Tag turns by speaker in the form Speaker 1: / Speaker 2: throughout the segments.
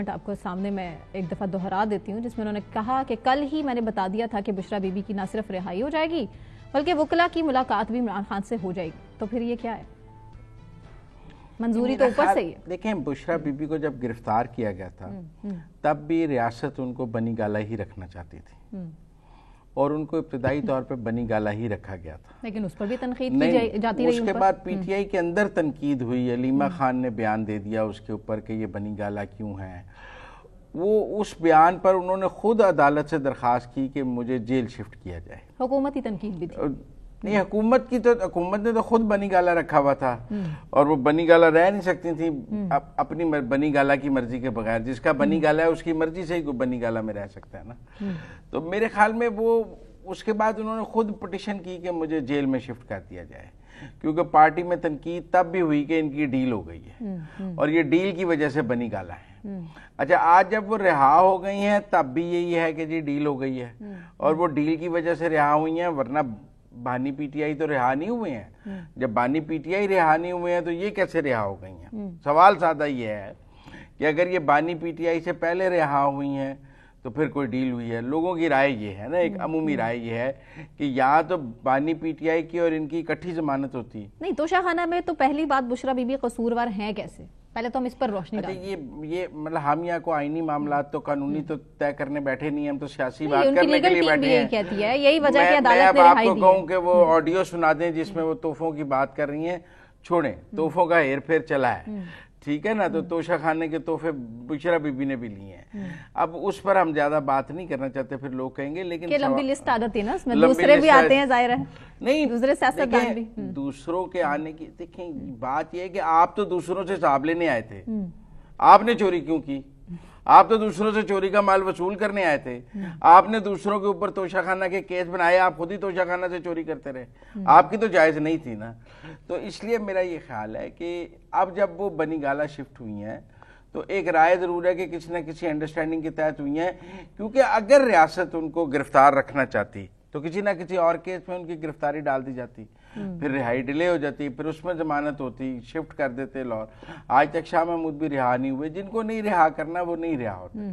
Speaker 1: آپ کو سامنے میں ایک دفعہ دہرا دیتی ہوں، جس میں انہوں نے کہا کہ کل ہی میں نے بتا دیا تھا کہ بشرا بی بی کی نہ صرف رہائی ہو جائے گی بلکہ وکلا کی ملاقات بھی عمران خان سے ہو جائے گی. تو پھر یہ کیا ہے؟ منظوری تو اوپر سے ہی ہے.
Speaker 2: دیکھیں، بشرا بی بی کو جب گرفتار کیا گیا تھا تب بھی ریاست ان کو بنی گالہ ہی رکھنا چاہتی تھی اور ان کو ابتدائی طور پہ بنی گالہ ہی رکھا گیا تھا،
Speaker 1: لیکن اس پر بھی تنقید کی جاتی رہی.
Speaker 2: اس کے بعد پی ٹی آئی کے اندر تنقید ہوئی. علیمہ خان نے بیان دے دیا اس کے اوپر کہ یہ بنی گالہ کیوں ہے. وہ اس بیان پر انہوں نے خود عدالت سے درخواست کی کہ مجھے جیل شفٹ کیا جائے.
Speaker 1: حکومتی تنقید بھی تھی.
Speaker 2: نہیں، حکومت نے تو خود بنی گالہ رکھا ہوا تھا اور وہ بنی گالہ رہ نہیں سکتی تھی اپنی بنی گالہ کی مرضی کے بغیر. جس کا بنی گالہ ہے اس کی مرضی سے ہی کوئی بنی گالہ میں رہ سکتا ہے نا. تو میرے خیال میں وہ اس کے بعد انہوں نے خود پٹیشن کی کہ مجھے جیل میں شفٹ کر دیا جائے، کیونکہ پارٹی میں تنقید تب بھی ہوئی کہ ان کی ڈیل ہو گئی ہے اور یہ ڈیل کی وجہ سے بنی گالہ ہے. اچھا، آج جب وہ رہا ہو گئی ہیں تب بھی یہی ہے کہ جی ڈیل ہو گئی ہے اور وہ ڈیل کی وجہ سے رہا ہوئی ہیں، ورنہ بانی پی ٹی آئی تو رہا نہیں ہوئے ہیں. جب بانی پی ٹی آئی رہا نہیں ہوئے ہیں تو یہ کیسے رہا ہو گئی ہیں؟ سوال سادہ یہ ہے کہ اگر یہ بانی پی ٹی آئی سے پہلے رہا ہوئی ہیں تو پھر کوئی ڈیل ہوئی ہے. لوگوں کی رائے یہ ہے نا، ایک عمومی رائے یہ ہے کہ یا تو بانی پی ٹی آئی کی اور ان کی اکٹھی ضمانت ہوتی.
Speaker 1: نہیں، توشہ خانہ میں تو پہلی بات بشرا بی بی قصوروار ہیں کیسے؟ پہلے تو ہم اس پر روشنی ڈالیں.
Speaker 2: اچھا، یہ مطلب ہم یہاں کو آئینی معاملات تو قانونی تو طے کرنے بیٹھے نہیں، ہم تو سیاسی بات کرنے کے لیے بیٹھے ہیں.
Speaker 1: کہتی ہے یہی وجہ کہ عدالت
Speaker 2: میں آپ کو کہوں کہ وہ آڈیو سنا دیں جس میں وہ تحفوں کی بات کر رہی ہیں. چھوڑیں، تحفوں کا ہیر پھیر چلا ہے، ٹھیک ہے نا. تو توشہ خانے کے تحفے بشرا بی بی نے بھی لیے ہیں. اب اس پر ہم زیادہ بات نہیں کرنا چاہتے، پھر لوگ کہیں گے لیکن
Speaker 1: لمبی لسٹ آ جاتی ہے نا، اس میں دوسرے بھی آتے ہیں، ظاہر ہے.
Speaker 2: نہیں،
Speaker 1: دوسرے سیاستدان بھی.
Speaker 2: دوسروں کے آنے کی دیکھیں بات یہ ہے کہ آپ تو دوسروں سے حساب لینے آئے تھے. آپ نے چوری کیوں کی؟ آپ تو دوسروں سے چوری کا مال وصول کرنے آئے تھے. آپ نے دوسروں کے اوپر توشہ خانہ کے کیس بنائے، آپ خود ہی توشہ خانہ سے چوری کرتے رہے. آپ کی تو جائز نہیں تھی نا. تو اس لیے میرا یہ خیال ہے کہ اب جب وہ بنی گالہ شفٹ ہوئی ہیں تو ایک رائے ضرور ہے کہ کسی نہ کسی انڈرسٹینڈنگ کے تحت ہوئی ہیں، کیونکہ اگر ریاست ان کو گرفتار رکھنا چاہتی تو کسی نہ کسی اور کیس میں ان کی گرفتاری ڈال دی جاتی، پھر رہائی ڈیلے ہو جاتی، پھر اس میں ضمانت ہوتی، شفٹ کر دیتے لاہور. آج تک شاہ محمود بھی رہا نہیں ہوئے. جن کو نہیں رہا کرنا وہ نہیں رہا ہوتے.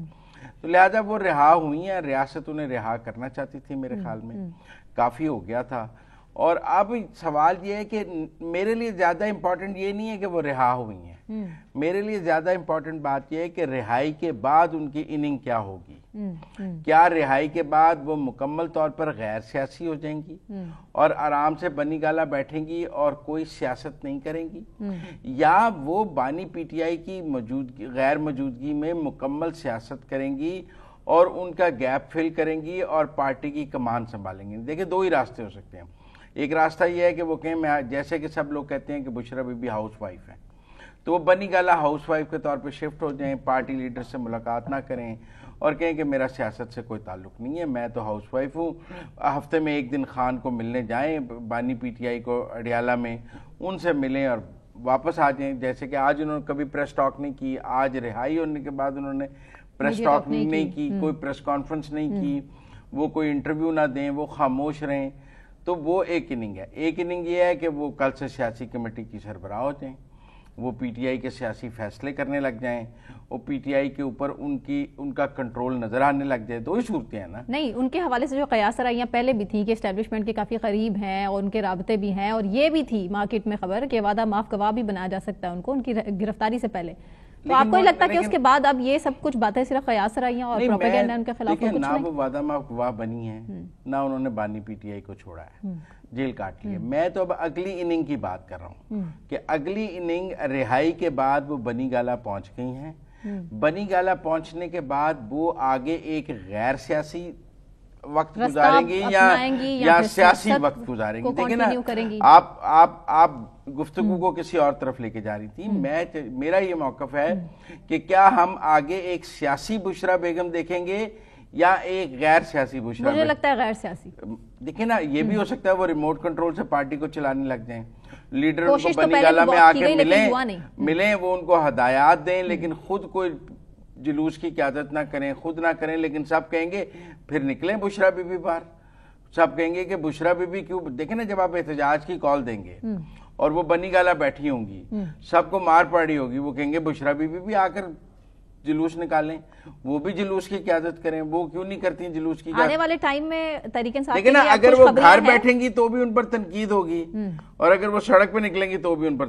Speaker 2: تو لہذا وہ رہا ہوئی ہیں، ریاست انہیں رہا کرنا چاہتی تھی. میرے خیال میں کافی ہو گیا تھا. اور اب سوال یہ ہے کہ میرے لیے زیادہ امپورٹنٹ یہ نہیں ہے کہ وہ رہا ہوئی ہیں. میرے لیے زیادہ امپورٹنٹ بات یہ ہے کہ رہائی کے بعد ان کی اننگ کیا ہوگی. کیا رہائی کے بعد وہ مکمل طور پر غیر سیاسی ہو جائیں گی اور آرام سے بنی گالہ بیٹھیں گی اور کوئی سیاست نہیں کریں گی، یا وہ بانی پی ٹی آئی کی غیر موجودگی میں مکمل سیاست کریں گی اور ان کا گیپ فل کریں گی اور پارٹی کی کمان سنبھالیں گی. دیکھیں، دو ہی راستے ہو سکتے ہیں. ایک راستہ یہ ہے کہ وہ کہیں جیسے کہ سب لوگ کہتے ہیں کہ بشرا بی بی ہاؤس وائف ہے، تو وہ بنی گالہ ہاؤس وائف کے طور پہ شفٹ ہو جائیں، پارٹی لیڈر سے ملاقات نہ کریں اور کہیں کہ میرا سیاست سے کوئی تعلق نہیں ہے، میں تو ہاؤس وائف ہوں. ہفتے میں ایک دن خان کو ملنے جائیں، بانی پی ٹی آئی کو اڈیالہ میں، ان سے ملیں اور واپس آ جائیں. جیسے کہ آج انہوں نے کبھی پریس ٹاک نہیں کی، آج رہائی ہونے کے بعد انہوں نے پریس ٹاک نہیں کی، کوئی پریس کانفرنس نہیں کی، وہ کوئی انٹرویو نہ دیں، وہ خاموش رہیں. تو وہ ایک اننگ ہے. ایک اننگ یہ ہے کہ وہ کل سے سیاسی کمیٹی کی سربراہ ہو جائیں، وہ پی ٹی آئی کے سیاسی فیصلے کرنے لگ جائیں، وہ پی ٹی آئی کے اوپر ان کا کنٹرول نظر آنے لگ جائے. دو ہی صورتیں ہیں نا. نہیں،
Speaker 1: ان کے حوالے سے جو قیاس رائیاں پہلے بھی تھیں کہ اسٹیبلشمنٹ کے کافی قریب ہیں اور ان کے رابطے بھی ہیں، اور یہ بھی تھی مارکیٹ میں خبر کہ وعدہ معاف گواہ بھی بنایا جا سکتا ہے ان کو ان کی گرفتاری سے پہلے. تو آپ کو ہی لگتا ہے کہ اس کے بعد اب یہ سب کچھ باتیں صرف قیاس رائیاں اور پروپیگنڈا ان کے خلاف کچھ نہیں؟
Speaker 2: نہ وہ وعدہ معاف گواہ بنی ہیں، نہ انہوں نے بانی پی ٹی آئی کو چھوڑا ہے، جیل کاٹ لی ہے. میں تو اب اگلی اننگ کی بات کر رہا ہوں کہ اگلی اننگ رہائی کے بعد وہ بنی گالہ پہنچ گئی ہیں. بنی گالہ پہنچنے کے بعد وہ آگے ایک غیر سیاسی وقت گزاریں گی یا سیاسی وقت گزاریں گی. دیکھیں نا، آپ گفتگو کو کسی اور طرف لے کے جا رہی تھی. میرا یہ موقف ہے کہ کیا ہم آگے ایک سیاسی بشرا بیگم دیکھیں گے یا ایک غیر سیاسی بشرا؟
Speaker 1: مجھے لگتا ہے غیر سیاسی.
Speaker 2: دیکھیں نا، یہ بھی ہو سکتا ہے وہ ریموٹ کنٹرول سے پارٹی کو چلانے لگ جائیں. لیڈر ان کو بنی گالہ میں آ کے ملیں، وہ ان کو ہدایات دیں، لیکن خود کوئی جلوس کی قیادت نہ کریں، خود نہ کریں. لیکن سب کہیں گے پھر نکلیں بشرا بی بی باہر. سب کہیں گے کہ بشرا بی بی کیوں. دیکھیں نا، جب آپ احتجاج کی کال دیں گے اور وہ بنی گالہ بیٹھی ہوں گی، سب کو مار پڑی ہوگی، وہ کہیں گے بشرا بی بی بھی آ کر جلوس نکالیں، وہ بھی جلوس کی قیادت کریں، وہ کیوں نہیں کرتی ہیں جلوس کی؟
Speaker 1: آنے والے ٹائم میں تحریک انصاف
Speaker 2: لیکن اگر وہ گھر بیٹھیں گی تو بھی ان پر تنقید ہوگی، اور اگر وہ سڑک پہ نکلیں گی تو بھی ان پر